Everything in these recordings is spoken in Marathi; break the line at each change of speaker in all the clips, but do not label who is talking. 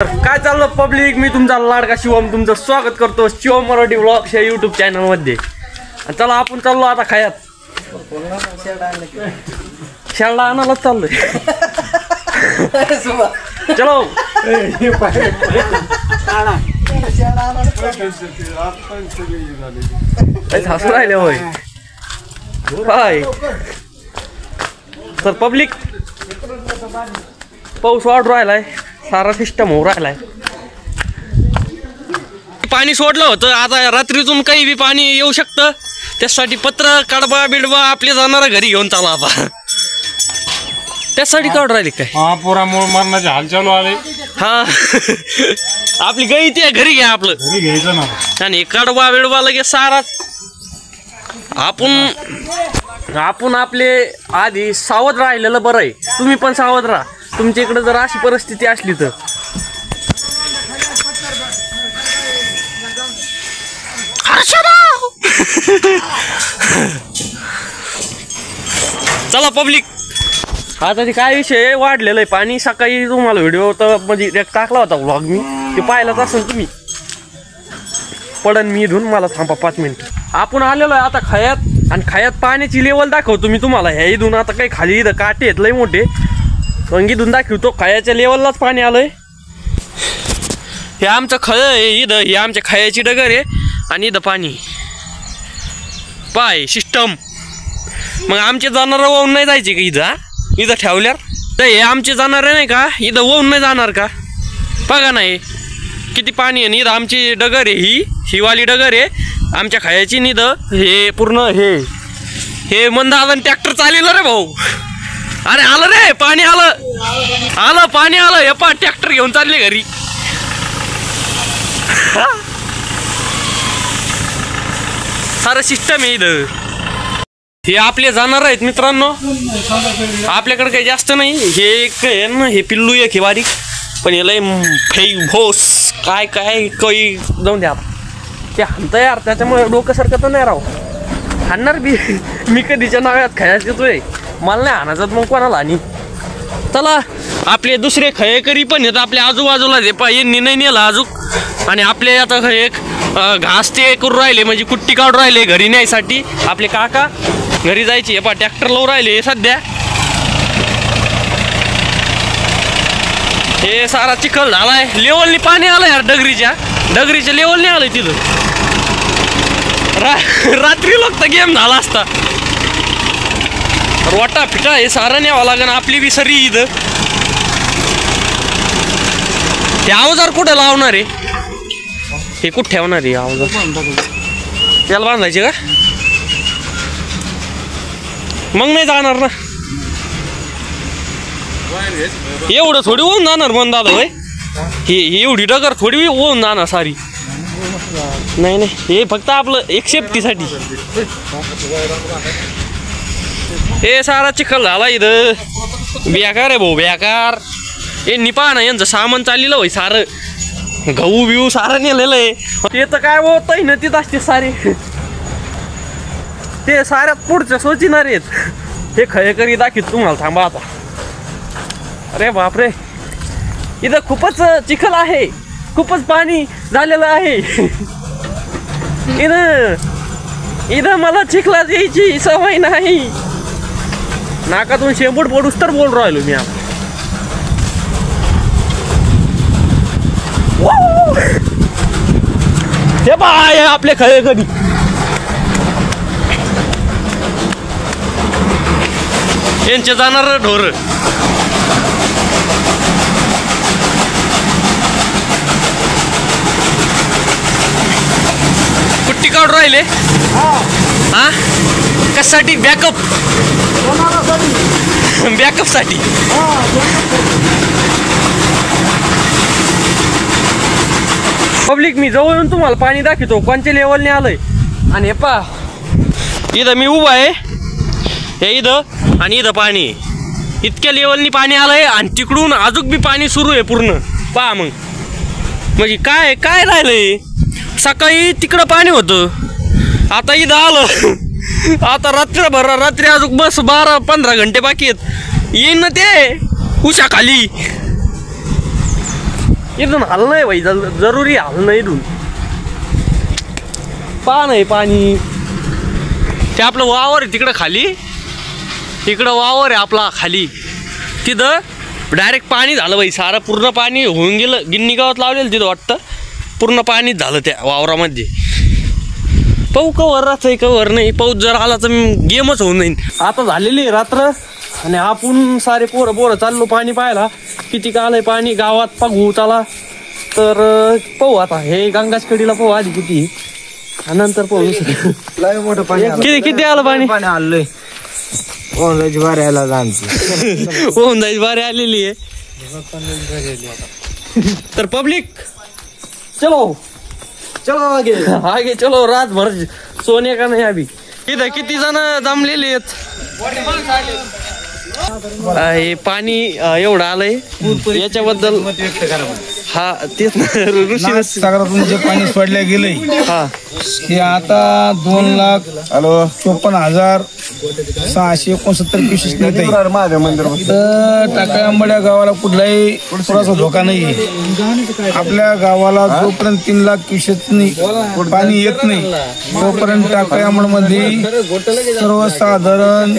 काय चाललं पब्लिक, मी तुमचा लाडका शिवम तुमचं स्वागत करतो शिवम मराठी ब्लॉग्स या यूट्यूब चॅनलमध्ये। चला आपण चाललो आता खायात, शेळा आणायला चाललोय। चलो हसू राहिले होय हाय। तर पब्लिक पाऊस वाढू राहिलाय, सारा सिस्टम होऊ राहिलाय। पाणी सोडलं होतं, आता रात्रीतून काही बी पाणी येऊ शकतं, त्यासाठी पत्र कडबा बिडबा आपले जाणारा घरी घेऊन चाला आता। त्यासाठी काढ राहिली काय?
हा पुरा मरणाचे हाल चालू आले। हा
आपली गाई ते घरी घ्या, आपलं
घरी घ्यायचं ना।
आणि कडबा बिडबा लगेच सारा आपण आपले आधी सावध राहिलेलं बरं आहे। तुम्ही पण सावध राहा, तुमच्या इकडे जर अशी परिस्थिती असली तर। चला पब्लिक, आता ते काय विषय वाढलेलं आहे पाणी। सकाळी तुम्हाला व्हिडिओ तर म्हणजे टाकला होता व्लॉग, मी ते पाहिलाच असेल तुम्ही। पडन मी इथून, मला थांबा 5 मिनिट। आपण आलेलो आहे आता खयात, आणि खयात पाण्याची लेवल दाखवतो मी तुम्हाला। ह्या इथून आता काही खाली इथं काटे आहेत लय मोठे, इथून दाखवतो खयाच्या लेवललाच पाणी आलंय। हे आमचं खळ आहे इथं, हे आमच्या खयाची डगर आहे, आणि इथं पाणी पाय सिस्टम। मग आमचे जनावर वाहून नाही जायचे का इथं? इथं ठेवल्यावर तर हे आमचे जनावर नाही का इथं वाहून नाही जाणार का? बघा नाही किती पाणी आहे। इथं आमची डगर आहे, ही वाली डगर आहे आमच्या खयाची। इथं हे पूर्ण हे मंदावन ट्रॅक्टर चाललं रे भाऊ। अरे आलं रे पाणी, आलं पाणी आलं। हे पा ट्रॅक्टर घेऊन चालले घरी। सारं सिस्टम आहे इथं। हे आपले जाणार आहेत मित्रांनो, आपल्याकडे काही जास्त नाही। हे एक आहे ना, हे पिल्लू एक हे बारीक, पण हे लय भोस काय काही जाऊन द्या ते हाणतं यार, त्याच्यामुळे डोकं सरकत नाही राव। हाणणार बी मी कधीच्या नाव्यात खयाच येतोय, मला नाही हाणायचं मग कोणाला हानी। चला आपले दुसरे खयेकरी पण येतात आपल्या आजूबाजूला, ते पा यांनी नाही नेला अजून। आणि आपले आता एक घास ते करून राहिले, म्हणजे कुट्टी काढून राहिले घरी न्यायसाठी। आपले काका घरी जायची, हे पा ट्रॅक्टर लावून राहिले सध्या। हे सारा चिखल झालाय, लेवलनी पाणी आलं यार डगरीच्या लेवलनी आलंय तिथं। रात्री लोक तर गेम झाला असता। रोटा फिटा हे सारं न्यावं लागेल, आपली बी सरी इथं। हे अवजार कुठं लावणार आहे? हे कुठं ठेवणार आहे अवजार? त्याला बांधायचे का? मग नाही जाणार ना, एवढं थोडी होऊन जाणार मन दादा भाई। ही एवढी डगर थोडी होऊन जाणार सारी। नाही हे फक्त आपलं एक सेफ्टीसाठी। हे सारा चिखल झाला इथं, बेकार आहे भाऊ बेकार। हे निपा ना यांचं सामान चाललेलं होय सारं, गहू बिहू सारं नेलेलं आहे। ते तर काय होत आहे ना तिथं असते सारे, ते साऱ्यात पुढच्या सोचिनार आहेत। हे खयेकरी दाखीत तुम्हाला, थांबा आता। अरे बापरे, इथं खूपच चिखल आहे, खूपच पाणी झालेलं आहे इथं मला चिखलात यायची सवय नाही। नाकातून शेंबूड पडूस तर बोल राहिलो मी। हे बाय आपले खळे कधी यांचे जाणार ढोर। कुट्टी काढून राहिले हा, कशासाठी? बॅकअप साठी। पब्लिक मी जवळ येऊन तुम्हाला पाणी दाखवतो कोणत्या लेवलने आलंय। आणि हे पा इथं मी उभा आहे, हे इथं आणि इथं पाणी इतक्या लेवलनी पाणी आलंय, आणि तिकडून अजून बी पाणी सुरू आहे पूर्ण। पहा मग म्हणजे काय राहिलंय? सकाळी तिकडं पाणी होतं, आता इथं आलं। आता रात्री अजून बस 12-15 घंटे बाकी आहेत, येईन ना ते उशा खाली। इथून हल नाही भाई, जरुरी हल नाही इथून. पहा नाही पाणी ते आपलं वावर आहे तिकडं खाली, तिकडं वावर आहे आपला खाली, तिथं डायरेक्ट पाणी झालं बाई. सारं पूर्ण पाणी होऊन गेलं. गिन्नी गावात लावलेलं तिथं वाटतं पूर्ण पाणीच झालं त्या वावरामध्ये. पाऊ कवर राहतंय कवर नाही. पाऊस जर आला तर गेमच होऊन जाईल. आता झालेली आहे रात्र आणि आपण सारे पोरं चाललो पाणी पाहायला. किती का आलंय पाणी गावात पाहू चला. तर पाहू आता हे गंगाच कडीला पाहू आधी किती, नंतर पाहू
मोठं पाणी.
किती आलं पाणी?
आलंय होऊन जायची बारी आला
होऊन जायची बारी आलेली आहे. तर पब्लिक चलो
चलो
आगे चलो. रातभर सोने का नाही अभी. इथं किती जण जमलेले आहेत. हे पाणी एवढं आलंय याच्याबद्दल हा तेच
सागरातून जे पाणी सोडल्या गेलंय
हा
हे आता 2,54,669 क्युसेस नेत आहे. तर टाकळी आंबड्या गावाला कुठलाही पुराचा धोका नाहीये. आपल्या गावाला जोपर्यंत 3 लाख क्युसेस पाणी येत नाही तोपर्यंत टाकळी आंबडमध्ये सर्वसाधारण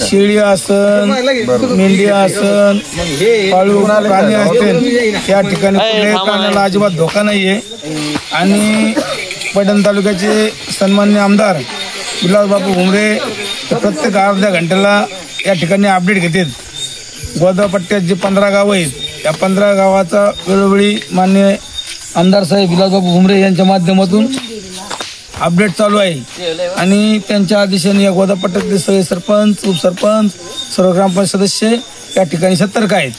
शेळी असन, मेंढी असन, पाळीव प्राणी असतील त्या ठिकाणी प्राण्याला अजिबात धोका नाहीये. आणि पैठण तालुक्याचे सन्माननीय आमदार विलासबापू भुमरे प्रत्येक अर्ध्या घंट्याला या ठिकाणी अपडेट घेतात. गोदापट्ट्यात जे 15 गावं आहेत या 15 गावाचा वेळोवेळी माननीय आमदार साहेब विलासबापू भुमरे यांच्या माध्यमातून अपडेट चालू आहे. आणि त्यांच्या आदेशाने या गोदापट्ट्यातले सगळे सरपंच, उपसरपंच, सर्व ग्रामपंचायत सदस्य या ठिकाणी सतर्क आहेत.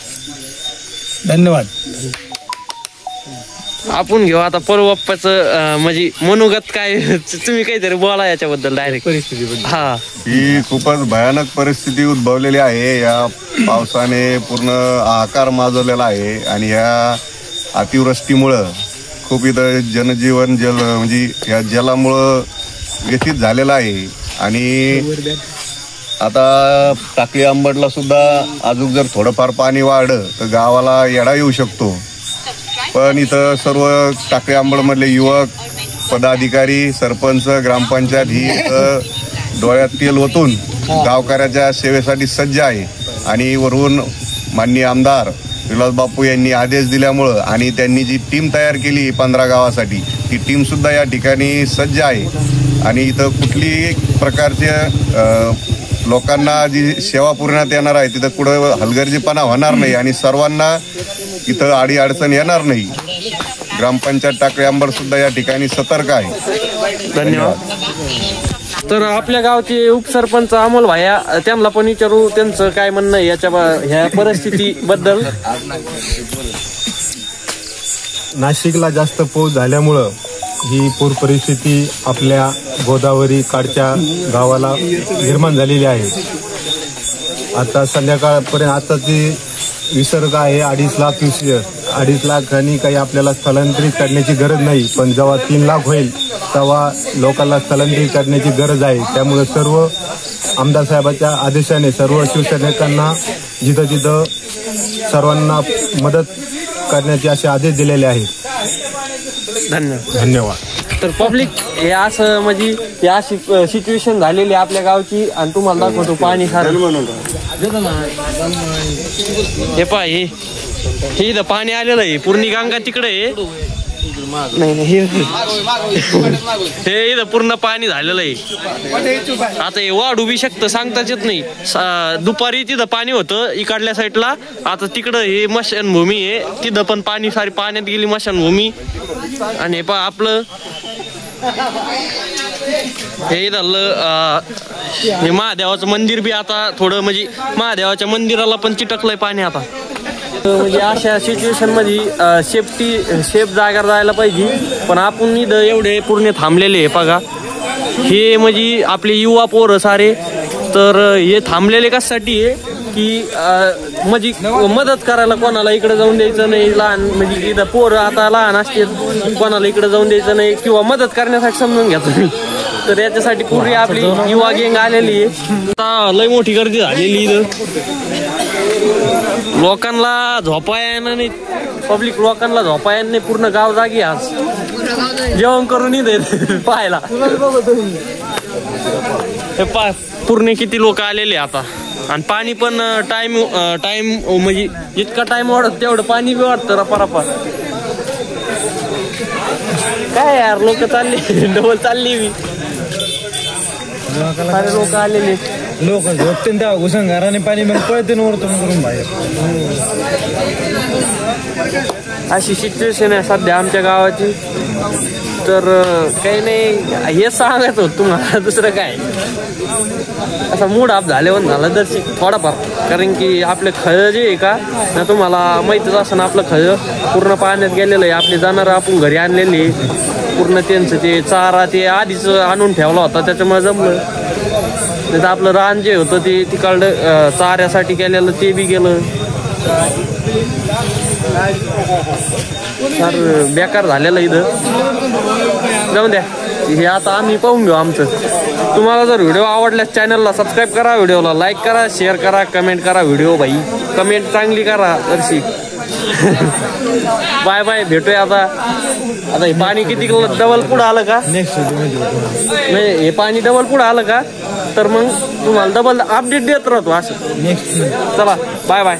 धन्यवाद.
आपण घेऊ आता परबाप्पाचं म्हणजे मनोगत काय. तुम्ही काहीतरी बोला याच्याबद्दल डायरेक्ट परिस्थिती. हा
ही खूपच भयानक परिस्थिती उद्भवलेली आहे. या पावसाने पूर्ण आकार माजवलेला आहे आणि ह्या अतिवृष्टीमुळं खूप इथं जनजीवन म्हणजे या जलामुळं व्यथित झालेलं आहे. आणि आता टाकळी आंबडला सुद्धा अजून जर थोडंफार पाणी वाढलं तर गावाला येडा येऊ शकतो. पण इथं सर्व टाकळी आंबडमधले युवक, पदाधिकारी, सरपंच, ग्रामपंचायत ही इथं डोळ्यात तेल ओतून गावकऱ्याच्या सेवेसाठी सज्ज आहे. आणि वरून माननीय आमदार विलासबापू यांनी आदेश दिल्यामुळं आणि त्यांनी जी टीम तयार केली 15 गावासाठी ती टीमसुद्धा या ठिकाणी सज्ज आहे. आणि इथं कुठलीही प्रकारचे लोकांना जी सेवा पुरवण्यात येणार आहे तिथं कुठं हलगर्जीपणा होणार नाही आणि सर्वांना इथं आडी अडचण येणार नाही. ग्रामपंचायत टाकळी आंबड सुद्धा या ठिकाणी सतर्क आहे.
धन्यवाद. तर आपल्या गावचे उपसरपंच अमोल भाया त्यांना पण विचारू त्यांचं काय म्हणणं आहे याच्या ह्या परिस्थितीबद्दल.
नाशिकला जास्त पाऊस झाल्यामुळं ही पूर परिस्थिती आपल्या गोदावरी काठच्या गावाला निर्माण झालेली आहे. आता संध्याकाळपर्यंत आता ती विसर्ग आहे 2.5 लाख क्युसेस. 2.5 लाखांनी काही आपल्याला स्थलांतरित करण्याची गरज नाही. पण जेव्हा 3 लाख होईल तेव्हा लोकांना स्थलांतरित करण्याची गरज आहे. त्यामुळे सर्व आमदार साहेबांच्या आदेशाने सर्व शिवसैनिकांना जिथं जिथं सर्वांना मदत करण्याचे असे आदेश दिलेले आहेत.
धन्यवाद. तर पब्लिक हे असं म्हणजे ही अशी सिच्युएशन झालेली आपल्या गावची आणि तुम्हाला दाखवतो पाणी खारं. हे पहा हे इथं पाणी आलेलं आहे. पूर्ण गंगा तिकडे आहे. नाही हे इथं पूर्ण पाणी झालेलं आहे. आता हे वाढ उभी शकतं सांगताच येत नाही. दुपारी तिथं पाणी होतं इकडल्या साईडला. आता तिकडं हे मशानभूमी आहे. तिथं पण पाणी सारी पाण्यात गेली मशानभूमी. आणि हे पहा आपलं हे झालं हे महादेवाचं मंदिर बी आता थोडं म्हणजे महादेवाच्या मंदिराला पण चिटकलंय पाणी आता. म्हणजे अशा सिच्युएशन मध्ये सेफ जागेवर जायला पाहिजे. पण आपण इथं एवढे पूर्ण थांबलेले आहे बघा. हे म्हणजे आपले युवा पोरं सारे तर हे थांबलेले कशासाठी आहे की म्हणजे मदत करायला कोणाला इकडे जाऊन द्यायचं नाही. लहान म्हणजे इथं पोरं आता लहान असते कोणाला इकडे जाऊन द्यायचं नाही किंवा मदत करण्यासाठी समजून घ्या तुम्ही. तर याच्यासाठी पूर्वी आपली युवा गँग आलेली आहे. आता लय मोठी गर्दी झालेली इथं. लोकांना झोपाया नाही पब्लिक लोकांना झोपायला नाही, पूर्ण गाव जागी आज जेवण करून येते पाहायला. हे पा पूर्ण किती लोक आलेले आता. आणि पाणी पण टाइम म्हणजे इतका टाइम वाढत तेवढं पाणी बी वाढतं रपा. काय यार लोक चालले डबल चालली मी. सारे लोक आलेले,
लोक झोपते तेव्हा घुसून घराने पाणी मग पळते वरतून करून बाहेर.
अशी सिच्युएशन आहे सध्या आमच्या गावाची. तर काही नाही, हे सांगायचं होतं तुम्हाला, दुसरं काय. असा मूड ऑफ झाल्यावर झाला दर्शक थोडाफार, कारण की आपले खळं जे आहे का ना, तुम्हाला माहीतच असं ना, आपलं खळं पूर्ण पाण्यात गेलेलं आहे. आपली जनावरं आपण घरी आणलेली पूर्ण, त्यांचं ते चारा ते आधीच आणून ठेवला होता, त्याच्यामुळे जमलं. नाही तर आपलं रान जे होतं ते तिकडं चाऱ्यासाठी केलेलं ते बी गेलं. फार बेकार झालेलं इथं. जाऊन द्या, हे आता आम्ही पाहून घेऊ आमचं. तुम्हाला जर व्हिडिओ आवडल्यास चॅनलला सबस्क्राईब करा, व्हिडिओला लाईक करा, शेअर करा, कमेंट करा. व्हिडिओ बाई कमेंट चांगली करा जरशी. बाय बाय, भेटूया आता. हे पाणी किती डबल पुढं आलं का, नाही हे पाणी डबल पुढं आलं का, तर मग तुम्हाला डबल अपडेट देत राहतो असं. चला बाय बाय.